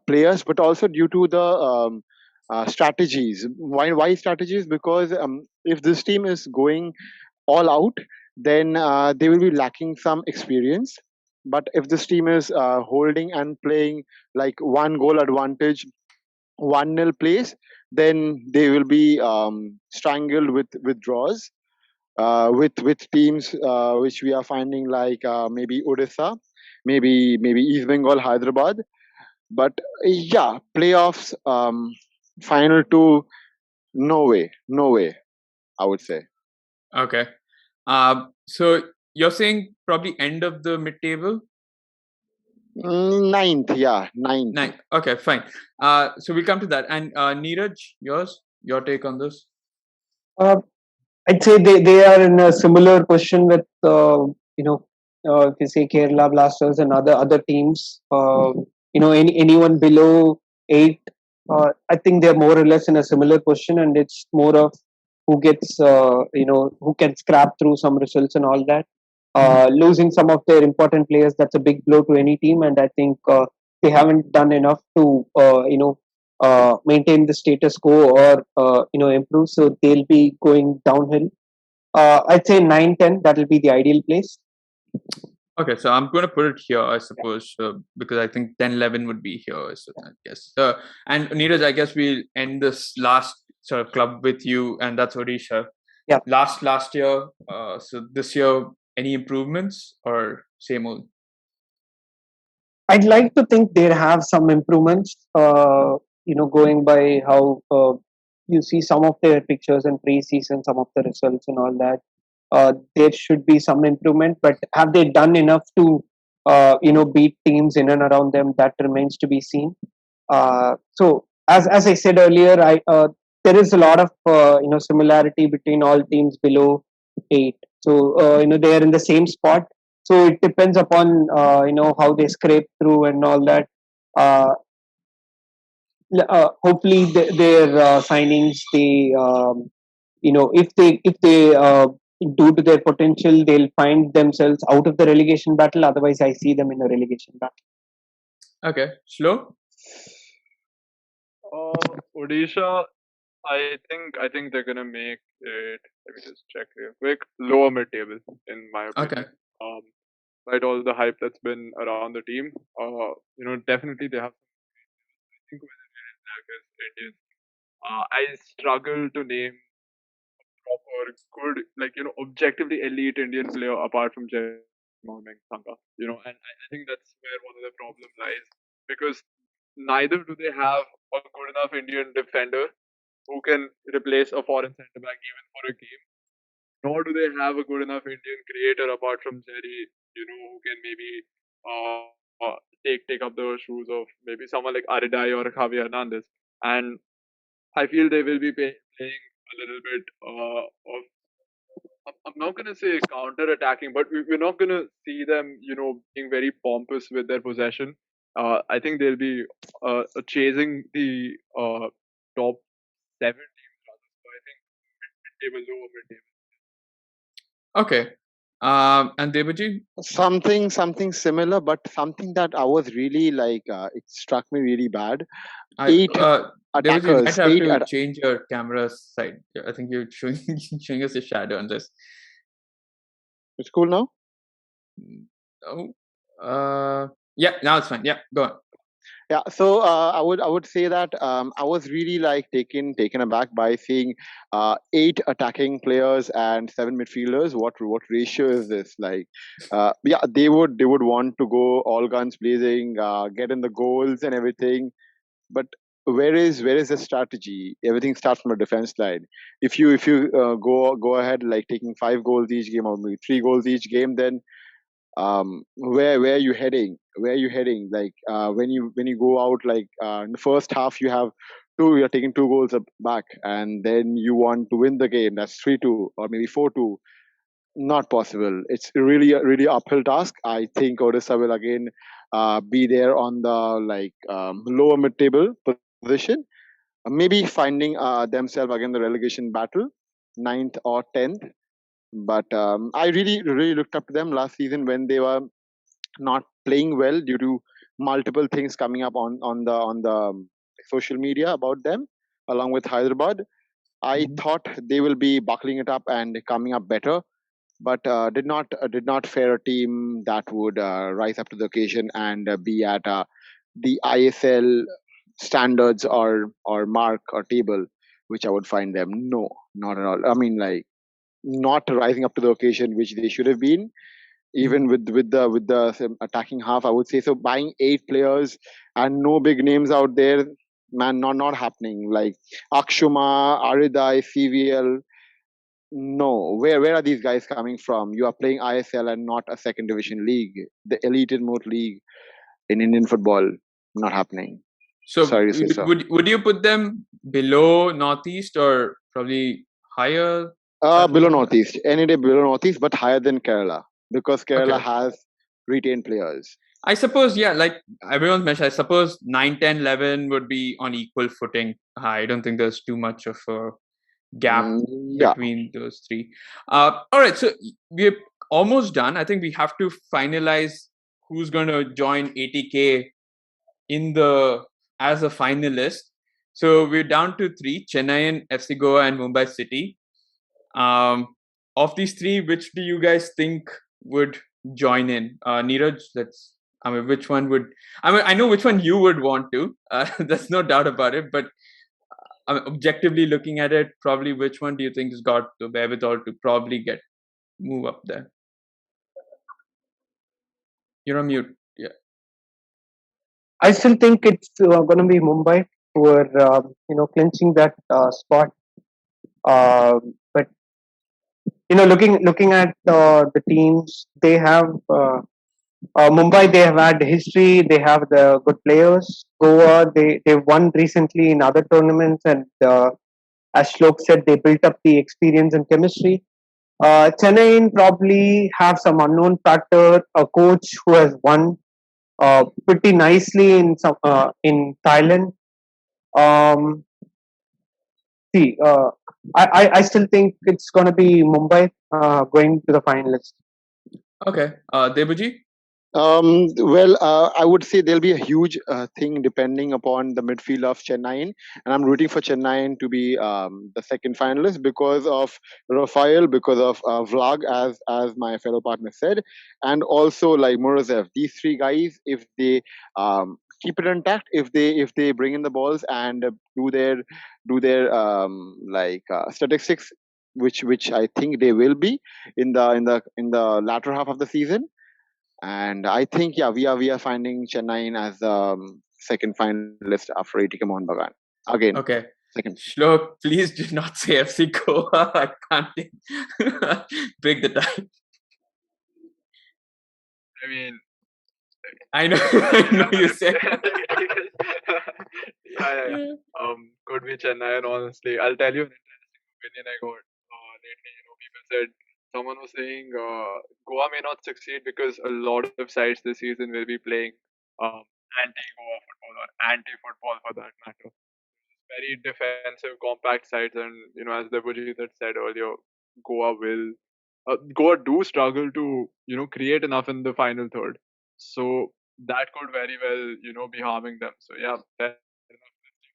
players, but also due to the strategies. Why strategies? Because if this team is going all out, then they will be lacking some experience. But if this team is holding and playing like 1 goal advantage, 1-0 plays, then they will be strangled with draws. With teams which we are finding like maybe Odisha, maybe East Bengal, Hyderabad. But playoffs, final 2, no way, I would say. Okay. So you're saying probably end of the mid-table? Ninth, yeah, ninth. Ninth. Okay, fine. So we'll come to that. And Neeraj, your take on this? I'd say they are in a similar position with if you say Kerala Blasters and other teams. Anyone below 8, I think they're more or less in a similar position, and it's more of who gets who can scrap through some results and all that. Losing some of their important players, that's a big blow to any team, and I think they haven't done enough to maintain the status quo or improve. So they'll be going downhill. I'd say 9-10. That'll be the ideal place. Okay, so I'm going to put it here, I suppose, because I think 10-11 would be here. So I guess. And Neeraj, I guess we'll end this last sort of club with you, and that's Odisha. Yeah. Last year. So this year, any improvements or same old? I'd like to think they have some improvements. Going by how you see some of their pictures in pre-season, some of the results and all that. There should be some improvement, but have they done enough to beat teams in and around them? That remains to be seen. So as I said earlier, there is a lot of similarity between all teams below 8. So they are in the same spot. So it depends upon how they scrape through and all that. Hopefully their signings, if they due to their potential, they'll find themselves out of the relegation battle. Otherwise, I see them in a relegation battle. Okay, slow. Odisha, I think they're gonna make it. Let me just check real quick. Lower mid-table, in my opinion. Okay. Despite all the hype that's been around the team, definitely they have. I think where the Indians. I struggle to name proper good, objectively elite Indian player apart from Mohun Bagan. And I think that's where one of the problem lies, because neither do they have a good enough Indian defender who can replace a foreign centre back even for a game, nor do they have a good enough Indian creator apart from Jerry, who can maybe take up the shoes of maybe someone like Aridai or Javier Hernandez. And I feel they will be playing a little bit of. I'm not going to say counter-attacking, but we're not going to see them, being very pompous with their possession. I think they'll be chasing the top 7 teams rather. So I think mid-table, lower mid-table. Okay. And Debaji? Something similar, but something that I was really it struck me really bad. Eight attackers. You might have to change your camera side. I think you're showing us a shadow on this. It's cool now? Yeah, now it's fine. Yeah, go on. Yeah, so I would say that I was really taken aback by seeing 8 attacking players and 7 midfielders. What ratio is this? Yeah, they would want to go all guns blazing, get in the goals and everything. But where is the strategy? Everything starts from a defense line. If you go ahead taking 5 goals each game or maybe 3 goals each game, then where are you heading? When you go out in the first half, you're taking 2 goals back, and then you want to win the game. That's 3-2 or maybe 4-2. Not possible. It's really a really uphill task. I think Odisha will again be there on the lower mid-table position, maybe finding themselves again the relegation battle, 9th or 10th. But I really looked up to them last season when they were not playing well due to multiple things coming up on the social media about them, along with Hyderabad. I thought they will be buckling it up and coming up better, but did not fare a team that would rise up to the occasion and be at the ISL standards or mark or table, which I would find them. No, not at all. I mean, not rising up to the occasion which they should have been, even with the attacking half. I would say so. Buying 8 players and no big names out there, man, not happening. Like Akshuma, Aridai, CVL. No, where are these guys coming from? You are playing ISL and not a second division league, the elite remote league. in Indian football. Not happening. So sorry to say so. Would you put them below Northeast or probably higher? Below Northeast, any day below Northeast, but higher than Kerala because Kerala has retained players. I suppose, yeah, like everyone's mentioned, I suppose 9, 10, 11 would be on equal footing. I don't think there's too much of a gap between those three. All right, so we're almost done. I think we have to finalize who's going to join ATK as a finalist. So we're down to 3: Chennaiyin FC, Goa, and Mumbai City. Of these 3, which do you guys think would join in? Neeraj, which one would? I know which one you would want to. There's no doubt about it. But objectively looking at it, probably which one do you think has got the wherewithal to probably move up there? You're on mute. Yeah. I still think it's going to be Mumbai who are clinching that spot. But looking at the teams, they have Mumbai. They have had history. They have the good players. Goa, they won recently in other tournaments, and as Shlok said, they built up the experience and chemistry. Chennai probably have some unknown factor, a coach who has won pretty nicely in Thailand. I still think it's going to be Mumbai going to the finalists. Okay, Debuji? Well, I would say there'll be a huge thing depending upon the midfield of Chennaiyin, and I'm rooting for Chennaiyin to be the second finalist because of Rafael, because of Vlag, as my fellow partner said, and also like Morozev. These 3 guys, if they keep it intact, if they bring in the balls and do their statistics, which I think they will be in the latter half of the season. And I think, we are finding Chennai as the second finalist after ATK Mohun Bagan. Again. Okay. Second. Shlok, please do not say FC Goa. I can't break the tie. I mean, I know you said. Could be Chennai, and honestly, I'll tell you an interesting opinion I got lately. People said, someone was saying Goa may not succeed because a lot of sides this season will be playing anti-Goa football or anti-football for that matter. Very defensive, compact sides, and as the Debuji that said earlier, Goa do struggle to create enough in the final third. So that could very well be harming them. So yeah, fair enough.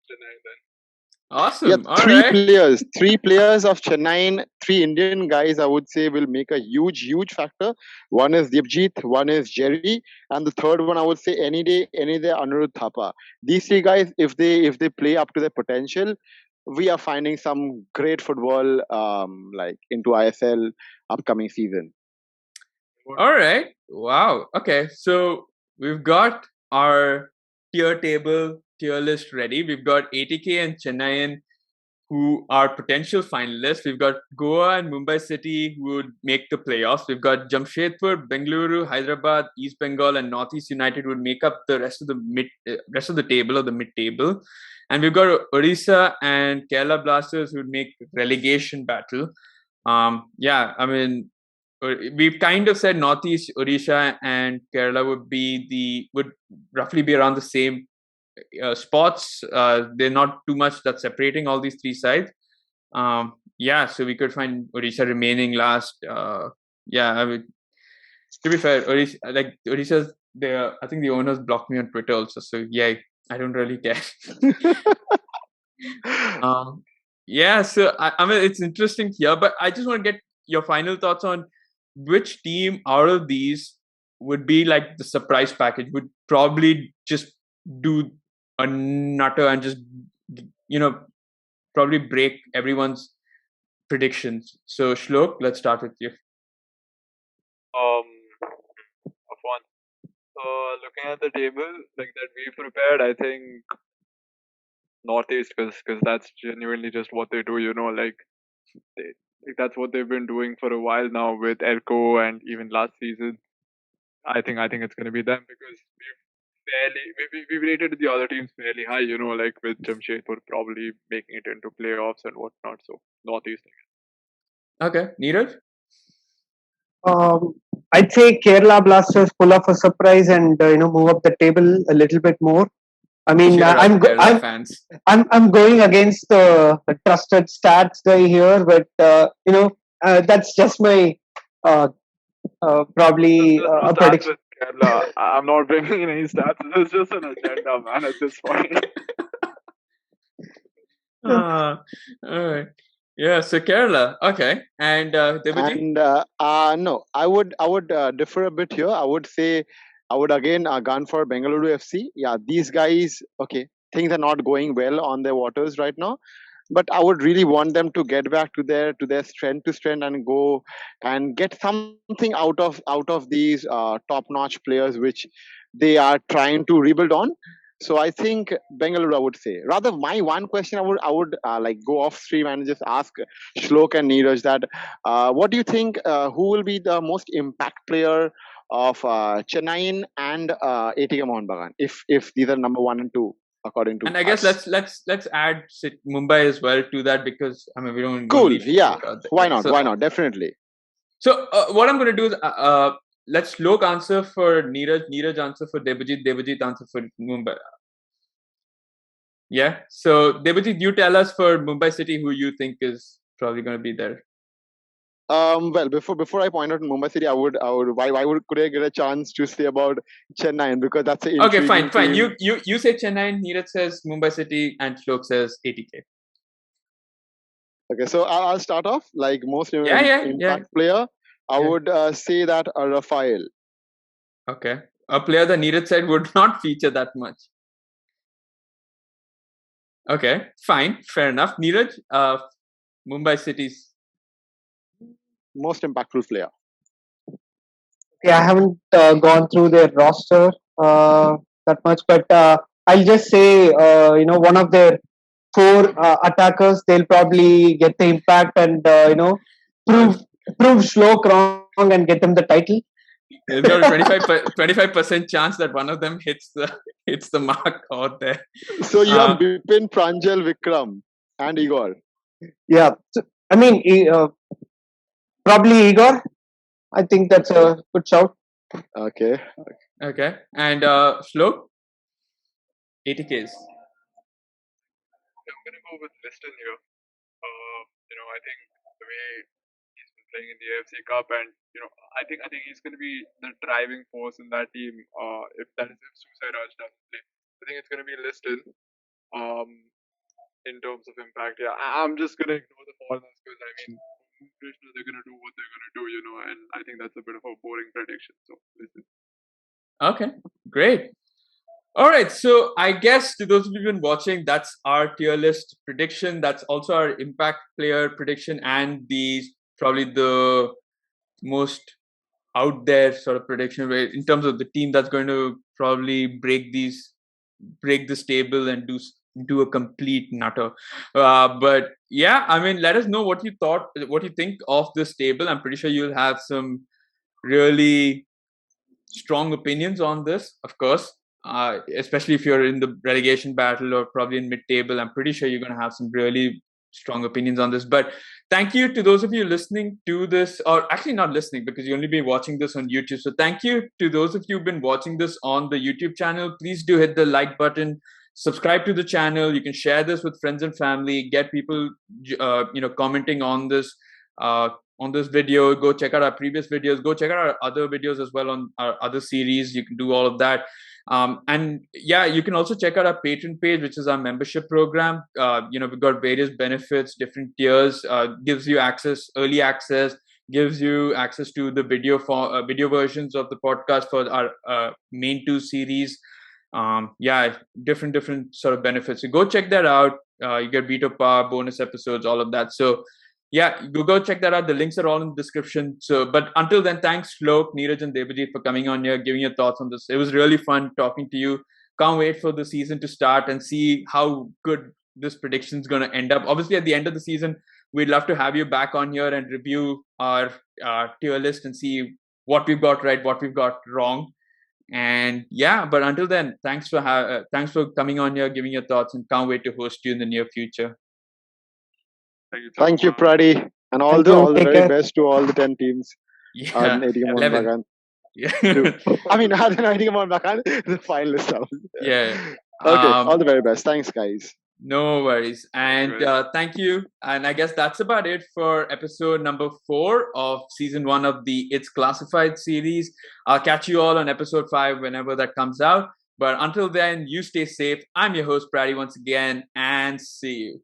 Chennai then. Awesome. Yeah, three players of Chennai, 3 Indian guys, I would say, will make a huge factor. One is Dipjit, one is Jerry, and the third one I would say any day Anirudh Thapa. These 3 guys, if they play up to their potential, we are finding some great football like into ISL upcoming season. All right. Wow. Okay. So we've got our tier list ready. We've got ATK and Chennaiyin who are potential finalists. We've got Goa and Mumbai City who would make the playoffs. We've got Jamshedpur, Bengaluru, Hyderabad, East Bengal, and Northeast United would make up the rest of the table or the mid-table. And we've got Odisha and Kerala Blasters who would make relegation battle. We've kind of said Northeast, Odisha, and Kerala would roughly be around the same spots. They're not too much that's separating all these 3 sides. So we could find Odisha remaining last. To be fair, Odisha's I think the owners blocked me on Twitter also. So yeah, I don't really care. So it's interesting here, but I just want to get your final thoughts on which team out of these would be like the surprise package, would probably just do a nutter and just probably break everyone's predictions. So Shlok, let's start with you. Of one. Looking at the table like that we prepared, I think Northeast, because that's genuinely just what they do. That's what they've been doing for a while now with Elko, and even last season. I think it's going to be them because fairly, we rated the other teams fairly high, like with Jamshedpur probably making it into playoffs and whatnot. So Northeast. Okay, Neeraj? I'd say Kerala Blasters pull off a surprise and move up the table a little bit more. I mean, I'm going against the trusted stats guy here, but that's just my probably a prediction. Kerala. I'm not bringing in any stats. It's just an agenda, man. At this point. All right. Yeah, so Kerala, okay, and Debaji? And no, I would differ a bit here. I would say I would again gun for Bengaluru FC. Yeah, these guys, okay, things are not going well on their waters right now, but I would really want them to get back to their strength and go and get something out of these top-notch players which they are trying to rebuild on. So I think Bengaluru, I would say. Rather, my one question, I would like go off stream and just ask Shlok and Neeraj that what do you think? Who will be the most impact player of Chennaiyin and ATK Mohun Bagan if these are number 1 and 2 according to? And I guess let's add Mumbai as well to that because I mean we don't. Cool. Yeah. Why not? So, why not? Definitely. So what I'm going to do is let's Shlok answer for Neeraj answer for Debajit answer for Mumbai. Yeah. So Debajit, you tell us for Mumbai City who you think is probably going to be there. Well, before I point out Mumbai City, could I get a chance to say about Chennai because that's an okay. Fine. You say Chennai, Neeraj says Mumbai City, and Shlok says ATK. Okay, so I'll start off like most impact player. I would say that Rafael. Okay, a player that Neeraj said would not feature that much. Okay, fine, fair enough. Neeraj, Mumbai City's most impactful player. Okay, I haven't gone through their roster that much, but I'll just say one of their 4 attackers. They'll probably get the impact and prove Shlok wrong and get them the title. There's got a 25% chance that one of them hits the mark out there. So you have Bipin, Pranjal, Vikram, and Igor. Yeah, so, I mean probably Igor. I think that's a good shout. Okay. And Shlok, ATKs. I'm gonna go with Liston here. I think the way he's been playing in the AFC Cup, and I think he's gonna be the driving force in that team. If Susai Raj doesn't play, I think it's gonna be Liston. In terms of impact, yeah, I'm just gonna ignore the foreigners because I mean, they're gonna do what they're gonna do, and I think that's a bit of a boring prediction. So listen. Okay, great. All right, so I guess to those of you who've been watching, that's our tier list prediction. That's also our impact player prediction and probably the most out there sort of prediction in terms of the team that's going to probably break this table and do a complete nutter. But yeah, I mean, let us know what you think of this table. I'm pretty sure you'll have some really strong opinions on this, of course. Especially if you're in the relegation battle or probably in mid-table, I'm pretty sure you're going to have some really strong opinions on this. But thank you to those of you listening to this, or actually not listening because you only be watching this on YouTube. So thank you to those of you who've been watching this on the YouTube channel. Please do hit the like button, subscribe to the channel. You can share this with friends and family, get people, commenting on this video. Go check out our previous videos. Go check out our other videos as well on our other series. You can do all of that. And yeah, you can also check out our Patreon page, which is our membership program. We've got various benefits, different tiers, gives you early access, gives you access to the video versions of the podcast for our main 2 series. Different sort of benefits. So go check that out. You get veto power, bonus episodes, all of that. So yeah, go check that out. The links are all in the description. So, but until then, thanks Shlok, Neeraj and Debajit for coming on here, giving your thoughts on this. It was really fun talking to you. Can't wait for the season to start and see how good this prediction is going to end up. Obviously, at the end of the season, we'd love to have you back on here and review our tier list and see what we've got right, what we've got wrong. And but until then, thanks for coming on here, giving your thoughts, and can't wait to host you in the near future. Thank you, Prady, and all the very best to all the 10 teams. Yeah, ATK Mohun Bagan. Yeah. I mean, ATK Mohun Bagan, the finalist. Yeah. Okay, all the very best. Thanks, guys. No worries. And thank you. And I guess that's about it for episode number 4 of season 1 of the It's Classified series. I'll catch you all on episode 5 whenever that comes out. But until then, you stay safe. I'm your host, Prady, once again, and see you.